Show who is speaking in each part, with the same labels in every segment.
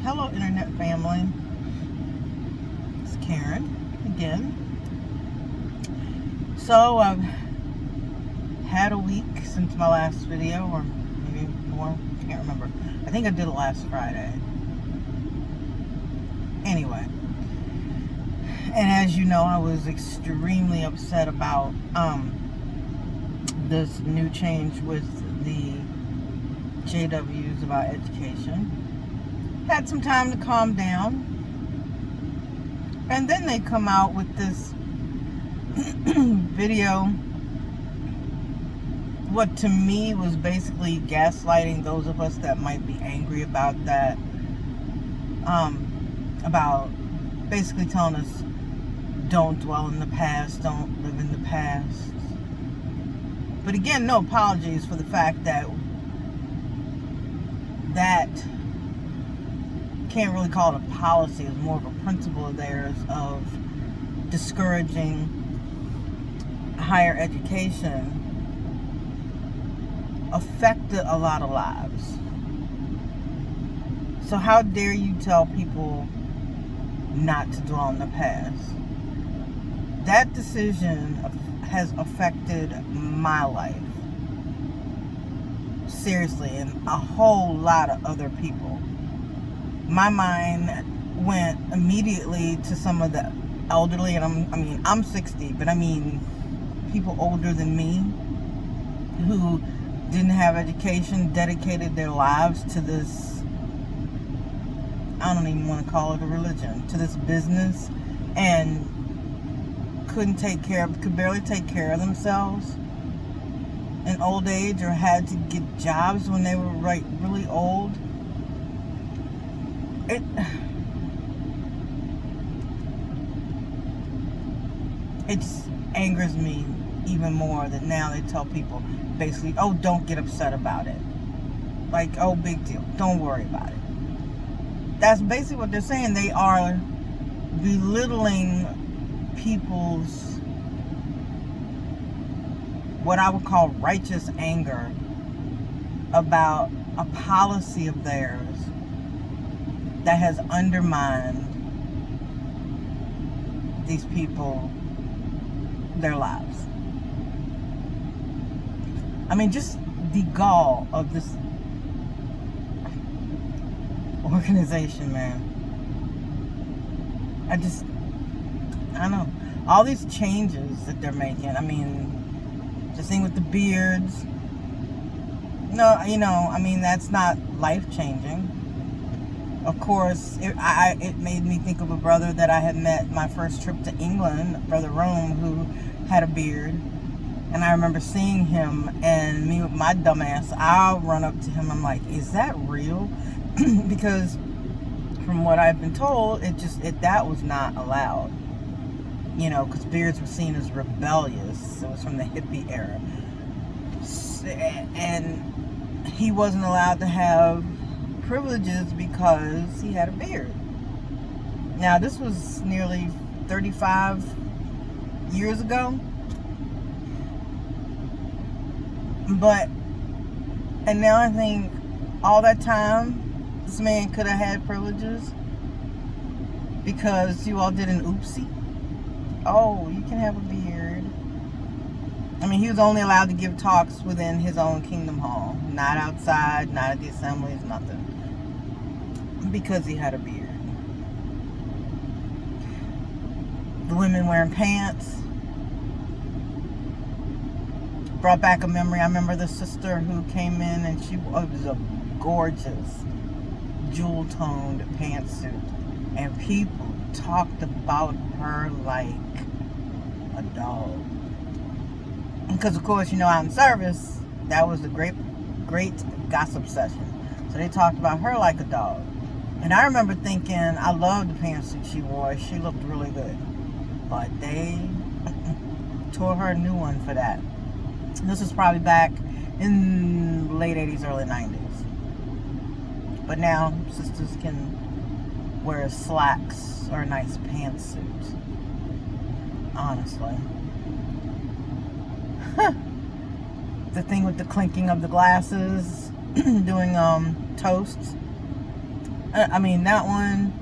Speaker 1: Hello, internet family. It's Karen again. So I've had a week since my last video, or maybe more. I can't remember. I think I did it last Friday. Anyway, and as you know, I was extremely upset about this new change with the JWs about education. Had some time to calm down, and then they come out with this video, what to me was basically gaslighting those of us that might be angry about that, about basically telling us don't dwell in the past, don't live in the past. But again, no apologies for the fact that can't really call it a policy. It's more of a principle of theirs of discouraging higher education affected a lot of lives. So how dare you tell people not to dwell in the past? That decision has affected my life. Seriously, and a whole lot of other people. My mind went immediately to some of the elderly, and I'm 60, but I mean people older than me who didn't have education, dedicated their lives to this, I don't even want to call it a religion, to this business, and could barely take care of themselves in old age, or had to get jobs when they were really old. It just angers me even more that now they tell people basically, oh, don't get upset about it. Like, oh, big deal. Don't worry about it. That's basically what they're saying. They are belittling people's, what I would call righteous anger about a policy of theirs that has undermined these people, their lives. I mean, just the gall of this organization, man. I don't know. All these changes that they're making. I mean, the thing with the beards. No, that's not life-changing. Of course, it made me think of a brother that I had met my first trip to England, Brother Rome, who had a beard. And I remember seeing him, and me with my dumb ass, I'll run up to him. I'm like, is that real? Because from what I've been told, that was not allowed. Because beards were seen as rebellious. It was from the hippie era. And he wasn't allowed to have privileges because he had a beard. Now, this was nearly 35 years ago. And now I think all that time, this man could have had privileges because you all did an oopsie. Oh, you can have a beard. I mean, he was only allowed to give talks within his own kingdom hall, not outside, not at the assemblies, nothing, because he had a beard. The women wearing pants brought back a memory. I remember the sister who came in, and it was a gorgeous jewel-toned pantsuit, and people talked about her like a dog. Because, of course, out in service, that was a great gossip session. So they talked about her like a dog. And I remember thinking, I loved the pantsuit she wore. She looked really good. But they tore her a new one for that. This was probably back in the late 80s, early 90s. But now, sisters can wear slacks or a nice pantsuit. Honestly. The thing with the clinking of the glasses, doing toasts. I mean, that one,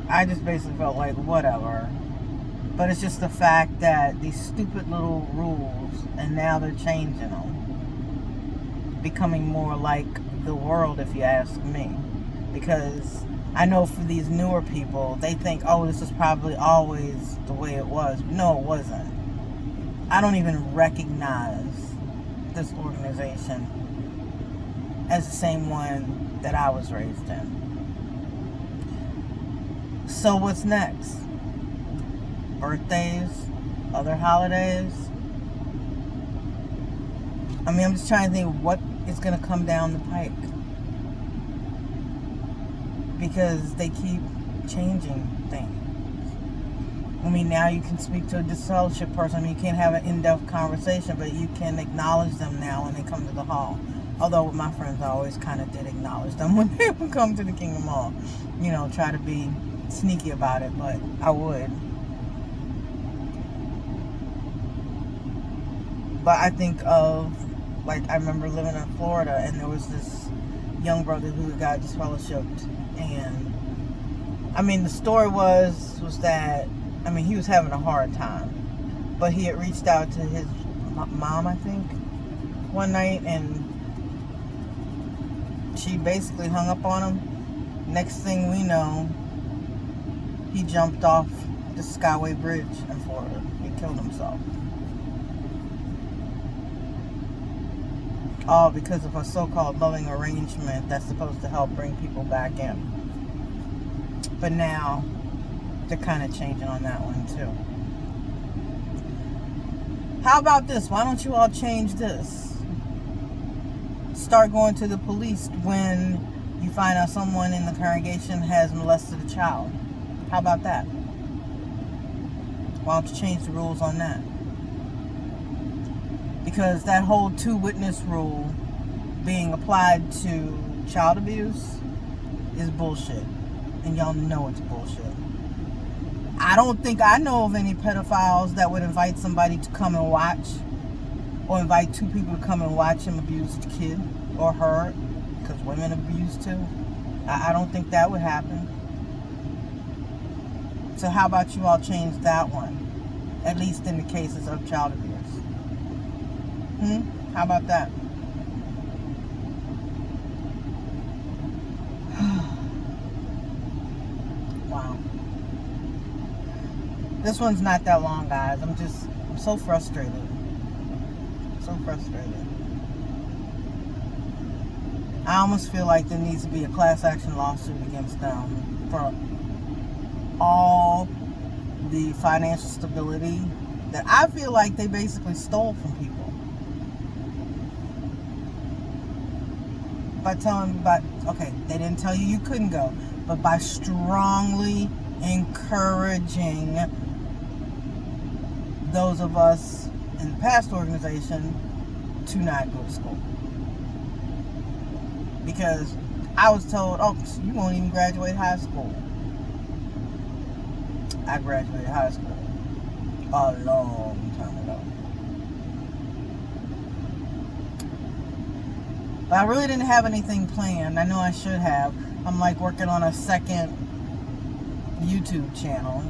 Speaker 1: I just basically felt like whatever. But it's just the fact that these stupid little rules, and now they're changing them, becoming more like the world, if you ask me. Because I know for these newer people, they think, oh, this is probably always the way it was. No, it wasn't. I don't even recognize this organization as the same one that I was raised in. So what's next? Birthdays? Other holidays? I mean, I'm just trying to think what is going to come down the pike. Because they keep changing things. I mean, now you can speak to a discipleship person. I mean, you can't have an in-depth conversation, but you can acknowledge them now when they come to the hall. Although with my friends, I always kind of did acknowledge them when they would come to the Kingdom Hall. You know, try to be sneaky about it, but I would. But I think of, like, I remember living in Florida, and there was this young brother who got disfellowshipped. And, I mean, the story was that, I mean, he was having a hard time. But he had reached out to his mom, I think, one night, and she basically hung up on him. Next thing we know, he jumped off the Skyway Bridge in Florida. He killed himself. All because of a so-called loving arrangement that's supposed to help bring people back in. But now, they're kind of changing on that one too. How about this? Why don't you all change this? Start going to the police when you find out someone in the congregation has molested a child. How about that? Why don't you change the rules on that? Because that whole two-witness rule being applied to child abuse is bullshit. And y'all know it's bullshit. I don't think I know of any pedophiles that would invite somebody to come and watch, or invite two people to come and watch him abuse a kid or her, because women abuse too. I don't think that would happen. So how about you all change that one? At least in the cases of child abuse. How about that? Wow. This one's not that long, guys. I'm so frustrated. So frustrated. I almost feel like there needs to be a class action lawsuit against them for all the financial stability that I feel like they basically stole from people. By telling, okay, they didn't tell you couldn't go, but by strongly encouraging those of us in the past organization to not go to school. Because I was told, oh, you won't even graduate high school. I graduated high school a long time ago. But I really didn't have anything planned. I know I should have. I'm like working on a second YouTube channel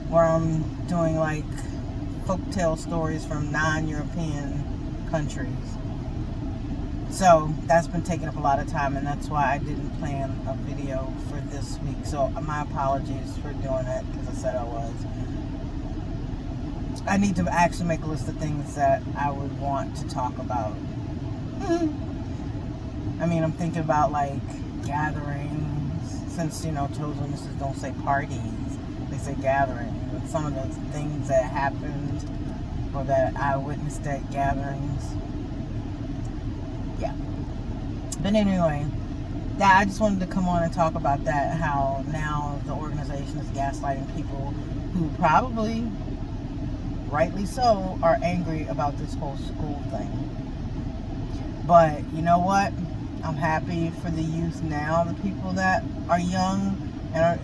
Speaker 1: where I'm doing like folktale stories from non-European countries. So that's been taking up a lot of time, and that's why I didn't plan a video for this week. So my apologies for doing it, because I said I was. I need to actually make a list of things that I would want to talk about. I mean, I'm thinking about like gatherings, since, you know, Toes Witnesses don't say parties, they say gatherings. And some of the things that happened or that I witnessed at gatherings. Yeah. But anyway, I just wanted to come on and talk about that, how now the organization is gaslighting people who probably, rightly so, are angry about this whole school thing. But you know what? I'm happy for the youth now, the people that are young and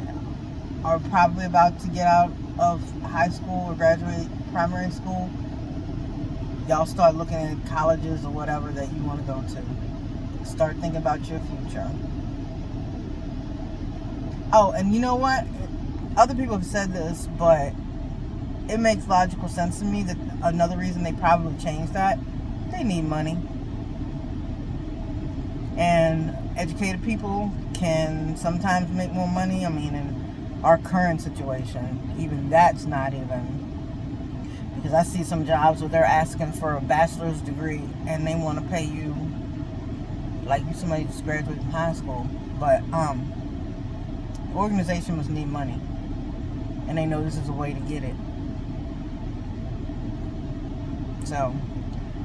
Speaker 1: are probably about to get out of high school or graduate primary school. Y'all start looking at colleges or whatever that you want to go to. Start thinking about your future. Oh, and you know what? Other people have said this, but it makes logical sense to me that another reason they probably changed that, they need money. And educated people can sometimes make more money. I mean, in our current situation, even that's not even. Because I see some jobs where they're asking for a bachelor's degree and they want to pay you like you somebody just graduated from high school. But the organization must need money. And they know this is a way to get it. So,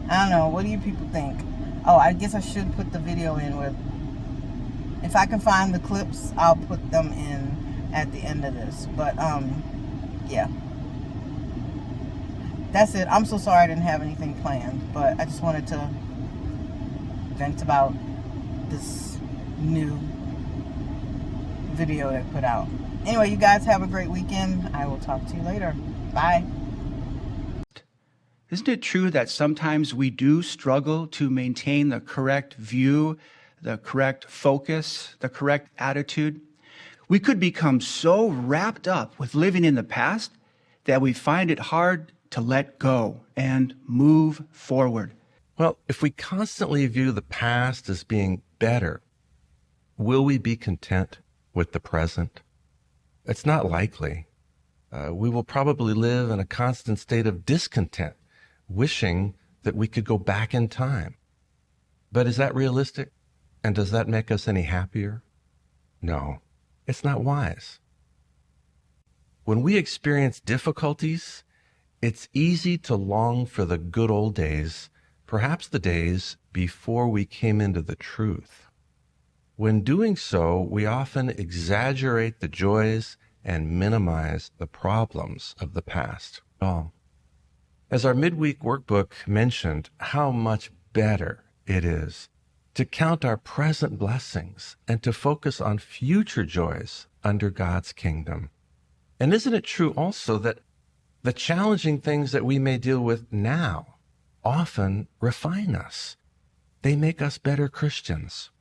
Speaker 1: I don't know. What do you people think? Oh, I guess I should put the video in with... If I can find the clips, I'll put them in at the end of this. But, yeah. That's it. I'm so sorry I didn't have anything planned. But I just wanted to vent about this new video that I put out. Anyway, you guys have a great weekend. I will talk to you later. Bye.
Speaker 2: Isn't it true that sometimes we do struggle to maintain the correct view, the correct focus, the correct attitude? We could become so wrapped up with living in the past that we find it hard to let go and move forward.
Speaker 3: Well, if we constantly view the past as being better, will we be content with the present? It's not likely. We will probably live in a constant state of discontent, wishing that we could go back in time. But is that realistic? And does that make us any happier? No, it's not wise. When we experience difficulties, it's easy to long for the good old days, perhaps the days before we came into the truth. When doing so, we often exaggerate the joys and minimize the problems of the past. As our midweek workbook mentioned, how much better it is to count our present blessings and to focus on future joys under God's kingdom. And isn't it true also that the challenging things that we may deal with now often refine us? They make us better Christians.